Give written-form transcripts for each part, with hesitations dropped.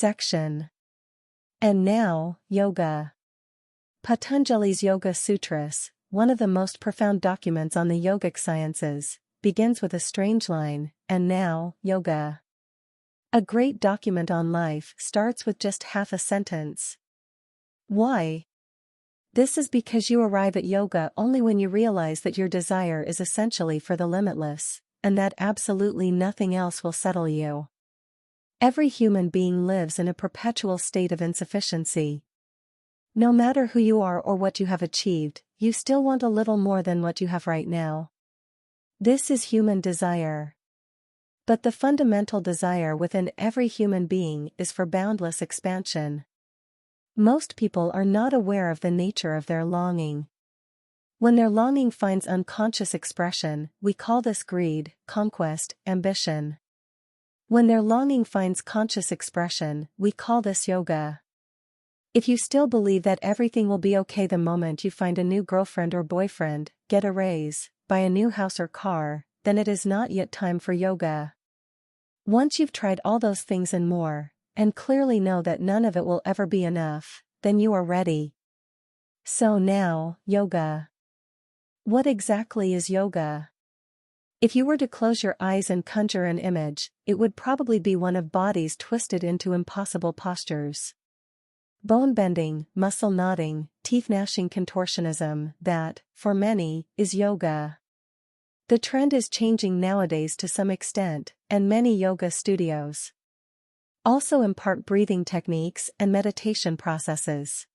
Section. And now, Yoga. Patanjali's Yoga Sutras, one of the most profound documents on the yogic sciences, begins with a strange line, and now, Yoga. A great document on life starts with just half a sentence. Why? This is because you arrive at yoga only when you realize that your desire is essentially for the limitless, and that absolutely nothing else will settle you. Every human being lives in a perpetual state of insufficiency. No matter who you are or what you have achieved, you still want a little more than what you have right now. This is human desire. But the fundamental desire within every human being is for boundless expansion. Most people are not aware of the nature of their longing. When their longing finds unconscious expression, we call this greed, conquest, ambition. When their longing finds conscious expression, we call this yoga. If you still believe that everything will be okay the moment you find a new girlfriend or boyfriend, get a raise, buy a new house or car, then it is not yet time for yoga. Once you've tried all those things and more, and clearly know that none of it will ever be enough, then you are ready. So now, yoga. What exactly is yoga? If you were to close your eyes and conjure an image, it would probably be one of bodies twisted into impossible postures. Bone bending, muscle knotting, teeth gnashing contortionism, that, for many, is yoga. The trend is changing nowadays to some extent, and many yoga studios also impart breathing techniques and meditation processes.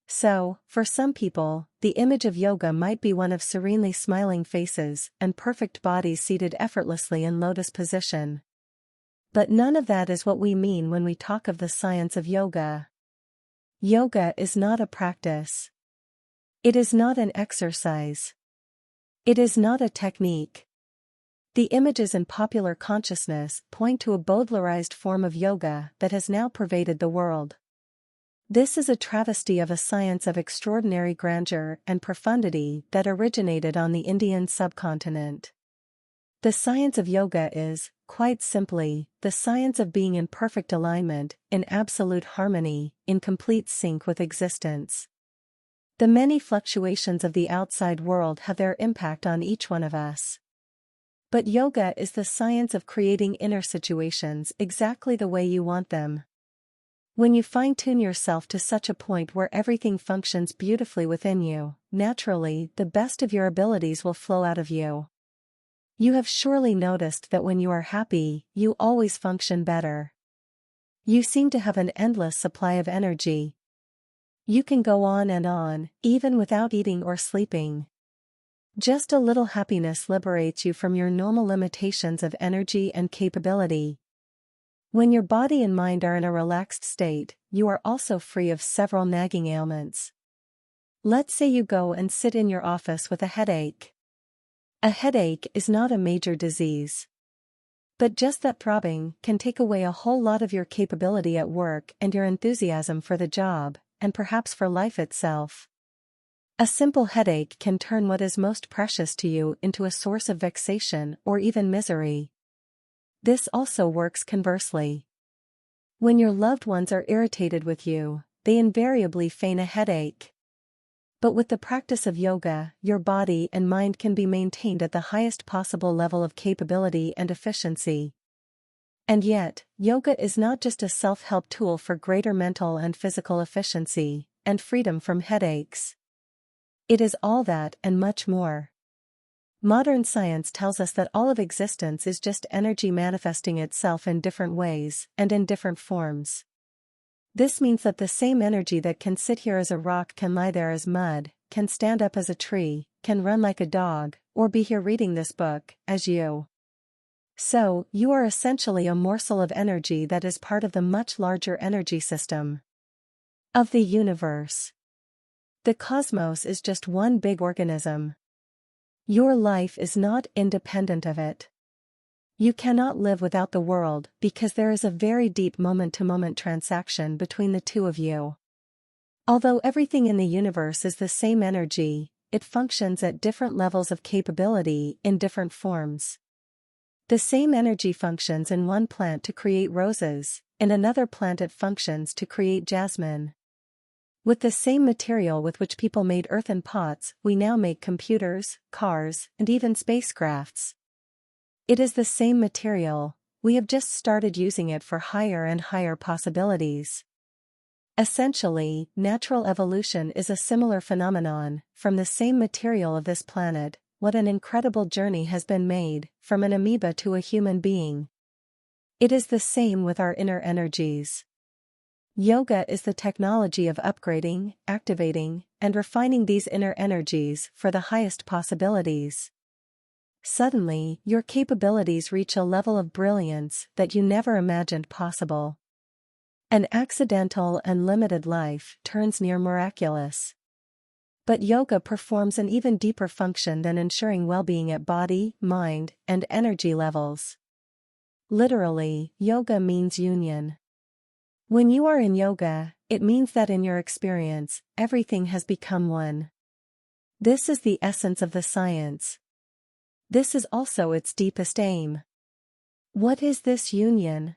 So, for some people, the image of yoga might be one of serenely smiling faces and perfect bodies seated effortlessly in lotus position. But none of that is what we mean when we talk of the science of yoga. Yoga is not a practice. It is not an exercise. It is not a technique. The images in popular consciousness point to a Baudelarized form of yoga that has now pervaded the world. This is a travesty of a science of extraordinary grandeur and profundity that originated on the Indian subcontinent. The science of yoga is, quite simply, the science of being in perfect alignment, in absolute harmony, in complete sync with existence. The many fluctuations of the outside world have their impact on each one of us. But yoga is the science of creating inner situations exactly the way you want them. When you fine-tune yourself to such a point where everything functions beautifully within you, naturally, the best of your abilities will flow out of you. You have surely noticed that when you are happy, you always function better. You seem to have an endless supply of energy. You can go on, even without eating or sleeping. Just a little happiness liberates you from your normal limitations of energy and capability. When your body and mind are in a relaxed state, you are also free of several nagging ailments. Let's say you go and sit in your office with a headache. A headache is not a major disease. But just that throbbing can take away a whole lot of your capability at work and your enthusiasm for the job, and perhaps for life itself. A simple headache can turn what is most precious to you into a source of vexation or even misery. This also works conversely. When your loved ones are irritated with you, they invariably feign a headache. But with the practice of yoga, your body and mind can be maintained at the highest possible level of capability and efficiency. And yet, yoga is not just a self-help tool for greater mental and physical efficiency, and freedom from headaches. It is all that and much more. Modern science tells us that all of existence is just energy manifesting itself in different ways, and in different forms. This means that the same energy that can sit here as a rock can lie there as mud, can stand up as a tree, can run like a dog, or be here reading this book, as you. So, you are essentially a morsel of energy that is part of the much larger energy system of the universe. The cosmos is just one big organism. Your life is not independent of it. You cannot live without the world because there is a very deep moment-to-moment transaction between the two of you. Although everything in the universe is the same energy, it functions at different levels of capability in different forms. The same energy functions in one plant to create roses, In another plant it functions to create jasmine. With the same material with which people made earthen pots, we now make computers, cars, and even spacecrafts. It is the same material, we have just started using it for higher and higher possibilities. Essentially, natural evolution is a similar phenomenon. From the same material of this planet, what an incredible journey has been made, from an amoeba to a human being. It is the same with our inner energies. Yoga is the technology of upgrading, activating, and refining these inner energies for the highest possibilities. Suddenly, your capabilities reach a level of brilliance that you never imagined possible. An accidental and limited life turns near miraculous. But yoga performs an even deeper function than ensuring well-being at body, mind, and energy levels. Literally, yoga means union. When you are in yoga, it means that in your experience, everything has become one. This is the essence of the science. This is also its deepest aim. What is this union?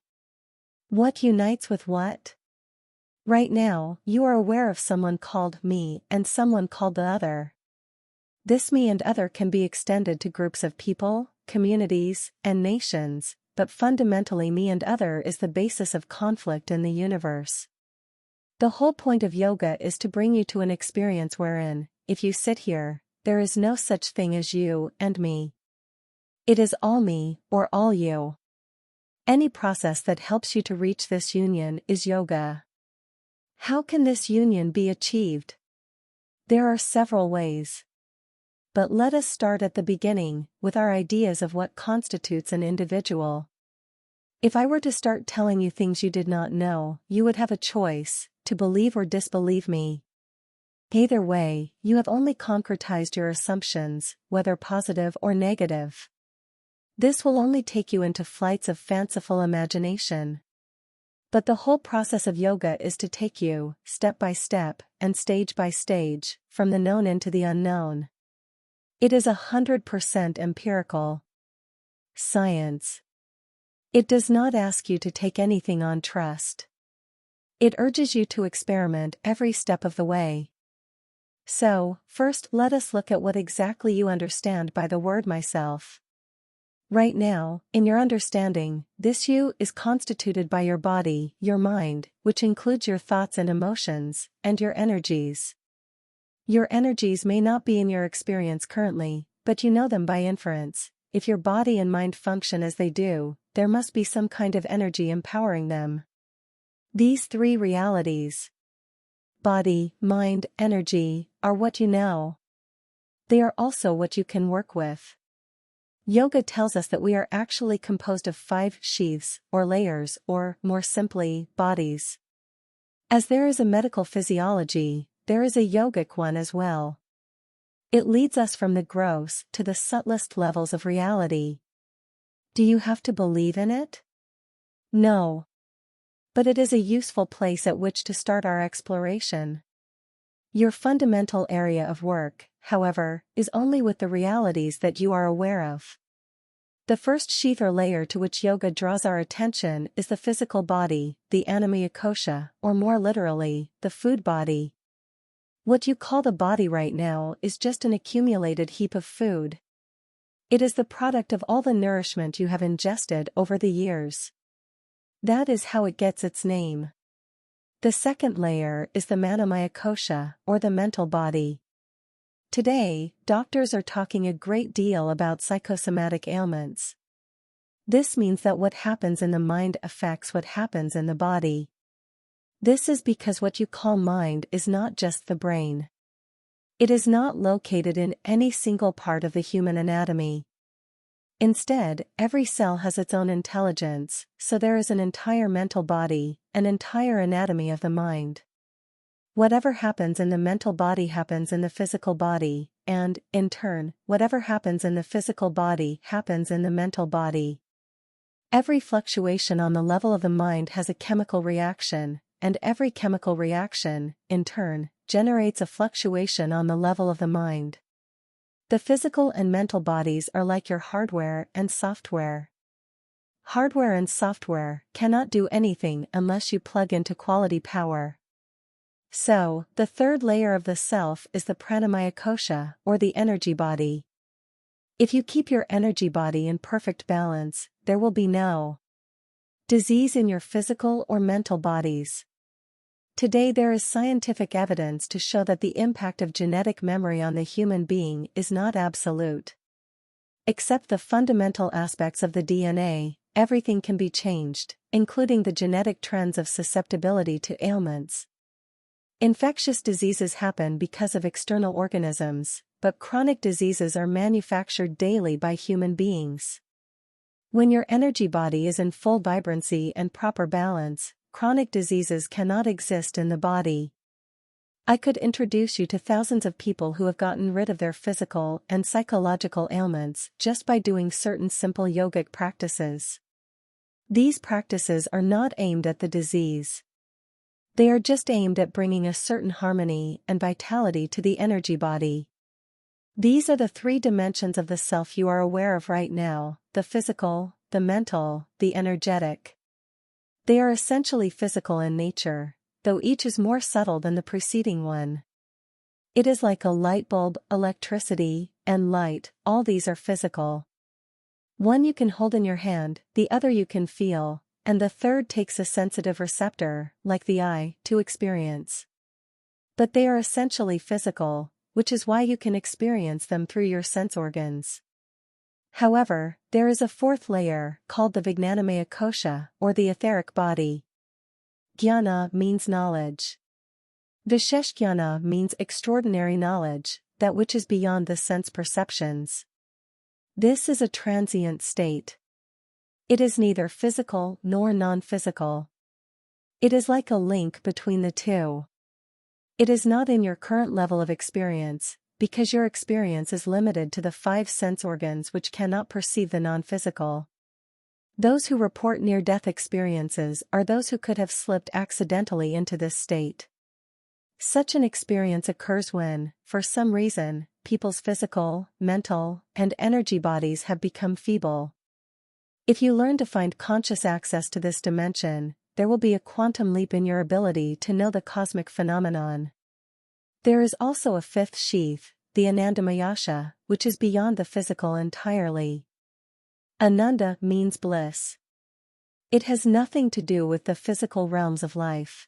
What unites with what? Right now, you are aware of someone called me and someone called the other. This me and other can be extended to groups of people, communities, and nations, but fundamentally me and other is the basis of conflict in the universe. The whole point of yoga is to bring you to an experience wherein, if you sit here, there is no such thing as you and me. It is all me, or all you. Any process that helps you to reach this union is yoga. How can this union be achieved? There are several ways. But let us start at the beginning, with our ideas of what constitutes an individual. If I were to start telling you things you did not know, you would have a choice, to believe or disbelieve me. Either way, you have only concretized your assumptions, whether positive or negative. This will only take you into flights of fanciful imagination. But the whole process of yoga is to take you, step by step, and stage by stage, from the known into the unknown. It is 100% empirical. Science. It does not ask you to take anything on trust. It urges you to experiment every step of the way. So, first let us look at what exactly you understand by the word myself. Right now, in your understanding, this you is constituted by your body, your mind, which includes your thoughts and emotions, and your energies. Your energies may not be in your experience currently, but you know them by inference. If your body and mind function as they do, there must be some kind of energy empowering them. These three realities, body, mind, energy, are what you know. They are also what you can work with. Yoga tells us that we are actually composed of 5 sheaths, or layers, or, more simply, bodies. As there is a medical physiology, there is a yogic one as well. It leads us from the gross to the subtlest levels of reality. Do you have to believe in it? No. But it is a useful place at which to start our exploration. Your fundamental area of work, however, is only with the realities that you are aware of. The first sheath or layer to which yoga draws our attention is the physical body, the anamaya kosha, or more literally, the food body. What you call the body right now is just an accumulated heap of food. It is the product of all the nourishment you have ingested over the years. That is how it gets its name. The second layer is the manomaya kosha, or the mental body. Today, doctors are talking a great deal about psychosomatic ailments. This means that what happens in the mind affects what happens in the body. This is because what you call mind is not just the brain. It is not located in any single part of the human anatomy. Instead, every cell has its own intelligence, so there is an entire mental body, an entire anatomy of the mind. Whatever happens in the mental body happens in the physical body, and, in turn, whatever happens in the physical body happens in the mental body. Every fluctuation on the level of the mind has a chemical reaction, and every chemical reaction, in turn, generates a fluctuation on the level of the mind. The physical and mental bodies are like your hardware and software. hardware and software cannot do anything unless you plug into quality power. So, the third layer of the self is the pranamaya kosha, or the energy body. If you keep your energy body in perfect balance, there will be no disease in your physical or mental bodies. Today there is scientific evidence to show that the impact of genetic memory on the human being is not absolute. Except the fundamental aspects of the DNA, everything can be changed, including the genetic trends of susceptibility to ailments. Infectious diseases happen because of external organisms, but chronic diseases are manufactured daily by human beings. When your energy body is in full vibrancy and proper balance, chronic diseases cannot exist in the body. I could introduce you to thousands of people who have gotten rid of their physical and psychological ailments just by doing certain simple yogic practices. These practices are not aimed at the disease. They are just aimed at bringing a certain harmony and vitality to the energy body. These are the three dimensions of the self you are aware of right now: the physical, the mental, the energetic. They are essentially physical in nature, though each is more subtle than the preceding one. It is like a light bulb, electricity, and light, all these are physical. One you can hold in your hand, the other you can feel, and the third takes a sensitive receptor, like the eye, to experience. But they are essentially physical, which is why you can experience them through your sense organs. However, there is a fourth layer, called the Vijnanamaya kosha, or the etheric body. Jnana means knowledge. Visheshjnana means extraordinary knowledge, that which is beyond the sense perceptions. This is a transient state. It is neither physical nor non-physical. It is like a link between the two. It is not in your current level of experience, because your experience is limited to the 5 sense organs which cannot perceive the non-physical. Those who report near-death experiences are those who could have slipped accidentally into this state. Such an experience occurs when, for some reason, people's physical, mental, and energy bodies have become feeble. If you learn to find conscious access to this dimension, there will be a quantum leap in your ability to know the cosmic phenomenon. There is also a fifth sheath, the Anandamayasha, which is beyond the physical entirely. Ananda means bliss. It has nothing to do with the physical realms of life.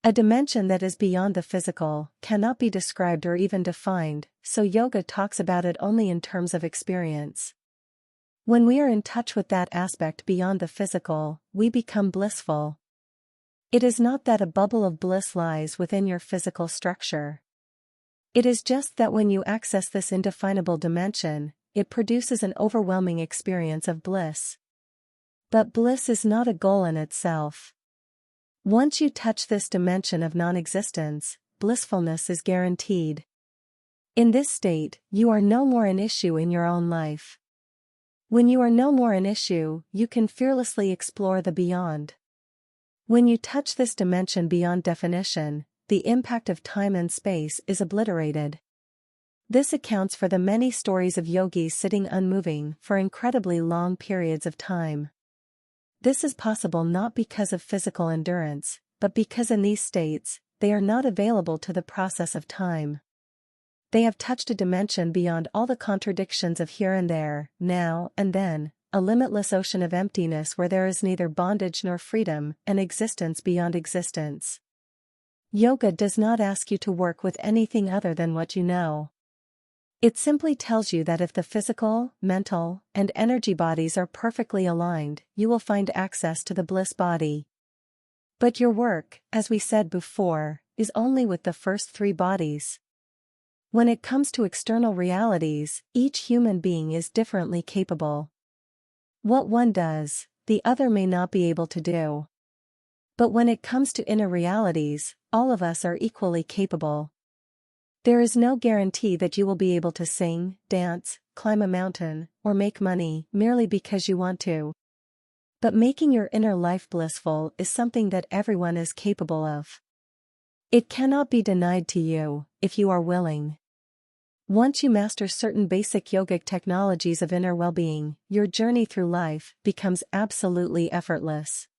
A dimension that is beyond the physical cannot be described or even defined, so yoga talks about it only in terms of experience. When we are in touch with that aspect beyond the physical, we become blissful. It is not that a bubble of bliss lies within your physical structure. It is just that when you access this indefinable dimension, it produces an overwhelming experience of bliss. But bliss is not a goal in itself. Once you touch this dimension of non-existence, blissfulness is guaranteed. In this state, you are no more an issue in your own life. When you are no more an issue, you can fearlessly explore the beyond. When you touch this dimension beyond definition, the impact of time and space is obliterated. This accounts for the many stories of yogis sitting unmoving for incredibly long periods of time. This is possible not because of physical endurance, but because in these states, they are not available to the process of time. They have touched a dimension beyond all the contradictions of here and there, now and then, a limitless ocean of emptiness where there is neither bondage nor freedom, an existence beyond existence. Yoga does not ask you to work with anything other than what you know. It simply tells you that if the physical, mental, and energy bodies are perfectly aligned, you will find access to the bliss body. But your work, as we said before, is only with the first 3 bodies. When it comes to external realities, each human being is differently capable. What one does, the other may not be able to do. But when it comes to inner realities, all of us are equally capable. There is no guarantee that you will be able to sing, dance, climb a mountain, or make money merely because you want to. But making your inner life blissful is something that everyone is capable of. It cannot be denied to you, if you are willing. Once you master certain basic yogic technologies of inner well-being, your journey through life becomes absolutely effortless.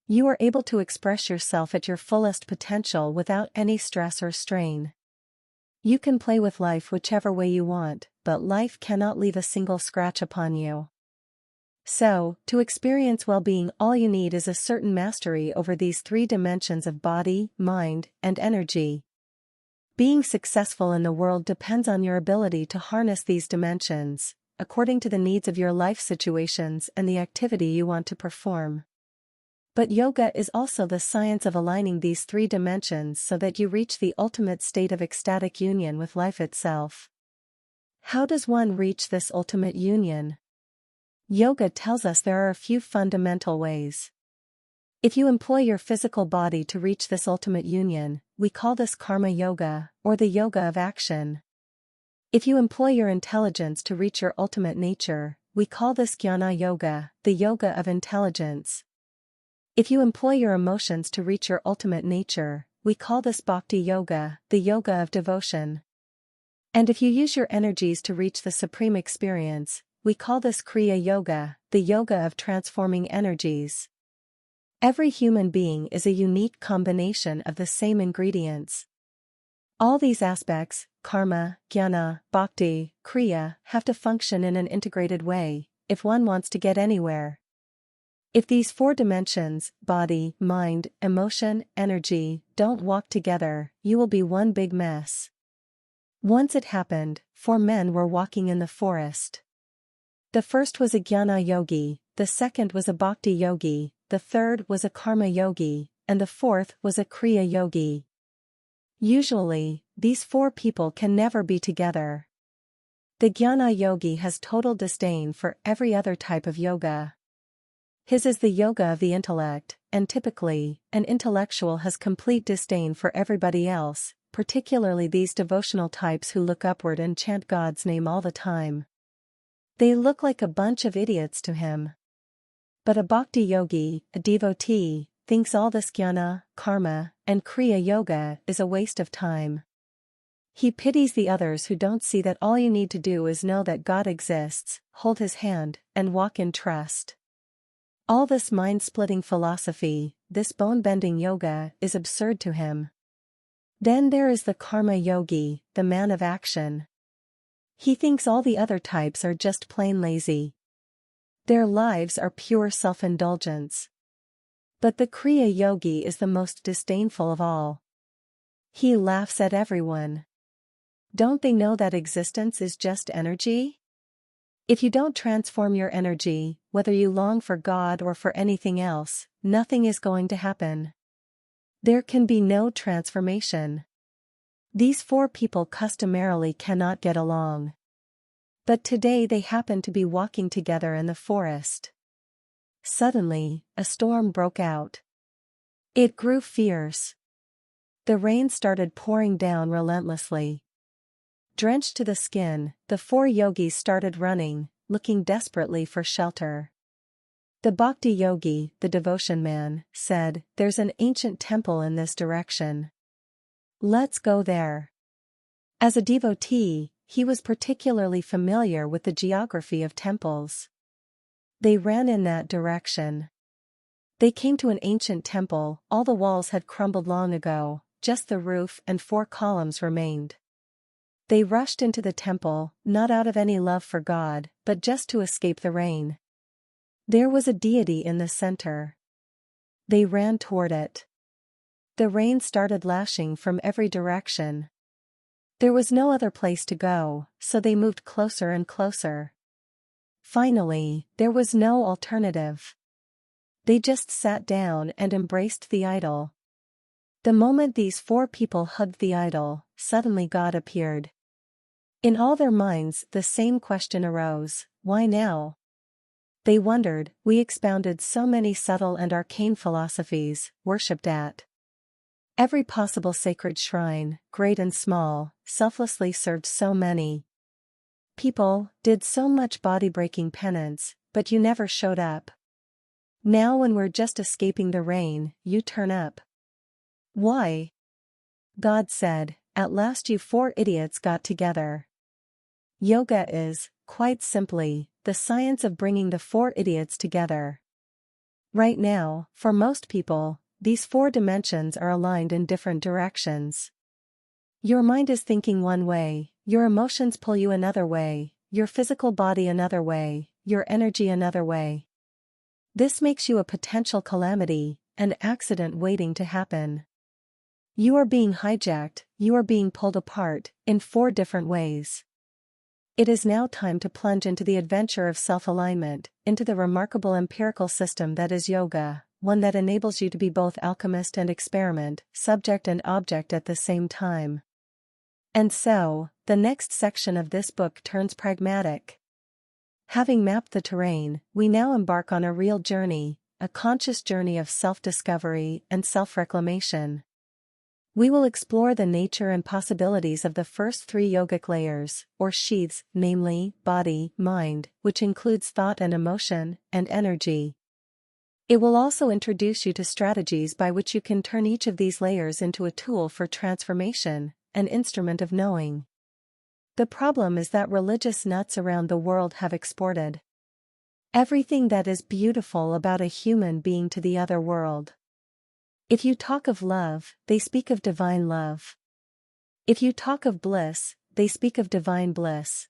You are able to express yourself at your fullest potential without any stress or strain. You can play with life whichever way you want, but life cannot leave a single scratch upon you. So, to experience well-being, all you need is a certain mastery over these three dimensions of body, mind, and energy. Being successful in the world depends on your ability to harness these dimensions, according to the needs of your life situations and the activity you want to perform. But yoga is also the science of aligning these three dimensions so that you reach the ultimate state of ecstatic union with life itself. How does one reach this ultimate union? Yoga tells us there are a few fundamental ways. If you employ your physical body to reach this ultimate union, we call this karma yoga, or the yoga of action. If you employ your intelligence to reach your ultimate nature, we call this jnana yoga, the yoga of intelligence. If you employ your emotions to reach your ultimate nature, we call this bhakti yoga, the yoga of devotion. And if you use your energies to reach the supreme experience, we call this kriya yoga, the yoga of transforming energies. Every human being is a unique combination of the same ingredients. All these aspects, karma, jnana, bhakti, kriya, have to function in an integrated way, if one wants to get anywhere. If these four dimensions, body, mind, emotion, energy, don't walk together, you will be one big mess. Once it happened, 4 men were walking in the forest. The first was a jnana yogi, the second was a bhakti yogi, the third was a karma yogi, and the fourth was a kriya yogi. Usually, these 4 people can never be together. The jnana yogi has total disdain for every other type of yoga. His is the yoga of the intellect, and typically, an intellectual has complete disdain for everybody else, particularly these devotional types who look upward and chant God's name all the time. They look like a bunch of idiots to him. But a bhakti yogi, a devotee, thinks all this jnana, karma, and kriya yoga is a waste of time. He pities the others who don't see that all you need to do is know that God exists, hold his hand, and walk in trust. All this mind-splitting philosophy, this bone-bending yoga, is absurd to him. Then there is the karma yogi, the man of action. He thinks all the other types are just plain lazy. Their lives are pure self-indulgence. But the kriya yogi is the most disdainful of all. He laughs at everyone. Don't they know that existence is just energy? If you don't transform your energy, whether you long for God or for anything else, nothing is going to happen. There can be no transformation. These 4 people customarily cannot get along. But today they happen to be walking together in the forest. Suddenly, a storm broke out. It grew fierce. The rain started pouring down relentlessly. Drenched to the skin, the 4 yogis started running, looking desperately for shelter. The bhakti yogi, the devotion man, said, "There's an ancient temple in this direction. Let's go there." As a devotee, he was particularly familiar with the geography of temples. They ran in that direction. They came to an ancient temple. All the walls had crumbled long ago, just the roof and 4 columns remained. They rushed into the temple, not out of any love for God, but just to escape the rain. There was a deity in the center. They ran toward it. The rain started lashing from every direction. There was no other place to go, so they moved closer and closer. Finally, there was no alternative. They just sat down and embraced the idol. The moment these 4 people hugged the idol, suddenly God appeared. In all their minds the same question arose: why now? They wondered. We expounded so many subtle and arcane philosophies, worshipped at every possible sacred shrine, great and small, selflessly served so many people, did so much body-breaking penance, but you never showed up. Now when we're just escaping the rain, you turn up. Why? God said, "At last you 4 idiots got together. Yoga is, quite simply, the science of bringing the four idiots together. Right now, for most people, these four dimensions are aligned in different directions. Your mind is thinking one way, your emotions pull you another way, your physical body another way, your energy another way. This makes you a potential calamity, an accident waiting to happen. You are being hijacked, you are being pulled apart, in four different ways. It is now time to plunge into the adventure of self-alignment, into the remarkable empirical system that is yoga, one that enables you to be both alchemist and experiment, subject and object at the same time. And so, the next section of this book turns pragmatic. Having mapped the terrain, we now embark on a real journey, a conscious journey of self-discovery and self-reclamation. We will explore the nature and possibilities of the first three yogic layers, or sheaths, namely, body, mind, which includes thought and emotion, and energy. It will also introduce you to strategies by which you can turn each of these layers into a tool for transformation, an instrument of knowing. The problem is that religious nuts around the world have exported everything that is beautiful about a human being to the other world. If you talk of love, they speak of divine love. If you talk of bliss, they speak of divine bliss.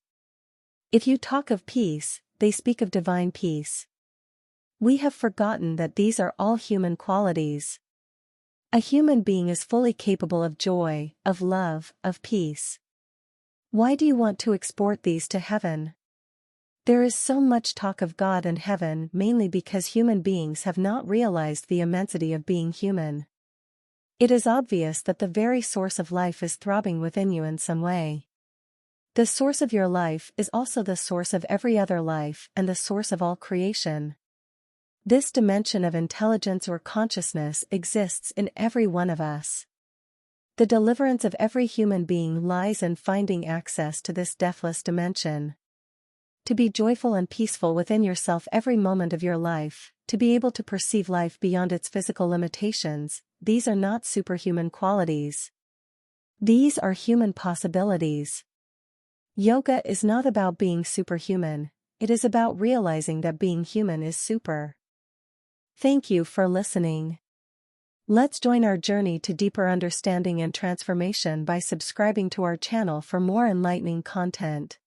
If you talk of peace, they speak of divine peace. We have forgotten that these are all human qualities. A human being is fully capable of joy, of love, of peace. Why do you want to export these to heaven? There is so much talk of God and heaven mainly because human beings have not realized the immensity of being human. It is obvious that the very source of life is throbbing within you in some way. The source of your life is also the source of every other life and the source of all creation. This dimension of intelligence or consciousness exists in every one of us. The deliverance of every human being lies in finding access to this deathless dimension. To be joyful and peaceful within yourself every moment of your life, to be able to perceive life beyond its physical limitations, these are not superhuman qualities. These are human possibilities. Yoga is not about being superhuman, it is about realizing that being human is super. Thank you for listening. Let's join our journey to deeper understanding and transformation by subscribing to our channel for more enlightening content.